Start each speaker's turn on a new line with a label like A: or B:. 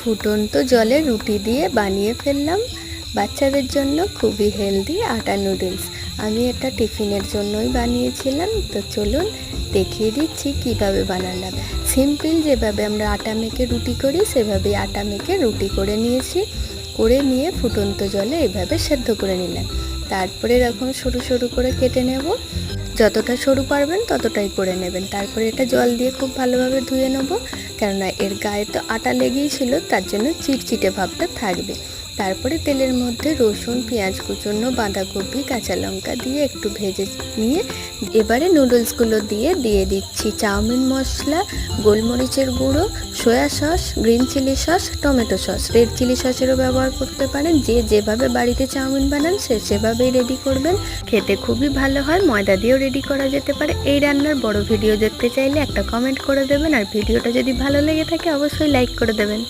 A: ফুটন্ত জলে রুটি দিয়ে বানিয়ে ফেললাম বাচ্চাদের জন্য খুবই হেলদি আটা নুডলস। আমি এটা টিফিনের জন্যই বানিয়েছিলাম। তো চলুন দেখিয়ে দিচ্ছি কিভাবে বানালাম। সিম্পল যেভাবে আমরা আটা মেখে রুটি করি সেভাবেই আটা মেখে রুটি করে নিয়েছি। করে নিয়ে ফুটন্ত জলে এভাবে সেদ্ধ করে নিলাম। তারপরে এরকম সরু সরু করে কেটে নেব। যতটা সরু পারবেন ততটাই করে নেবেন। তারপরে এটা জল দিয়ে খুব ভালোভাবে ধুয়ে নেব, কেননা এর গায়ে তো আটা লেগেই ছিল, তার জন্য চিটচিটে ভাবটা থাকবে। তারপরে তেলের মধ্যে রসুন, পেঁয়াজ কুচনো, বাঁধাকপি, কাঁচা লঙ্কা দিয়ে একটু ভেজে নিয়ে এবারে নুডলসগুলো দিয়ে দিচ্ছি চাউমিন মশলা, গোলমরিচের গুঁড়ো, soya sauce, green chilli sauce, tomato sauce, red chilli সসেরও ব্যবহার করতে পারেন। যে যেভাবে বাড়িতে চাউমিন বানান সেভাবেই রেডি করবেন। খেতে খুবই ভালো হয়। ময়দা দিয়েও রেডি করা যেতে পারে। এই রান্নার বড় ভিডিও দেখতে চাইলে একটা কমেন্ট করে দেবেন, আর ভিডিওটা যদি ভালো লেগে থাকে অবশ্যই লাইক করে দেবেন।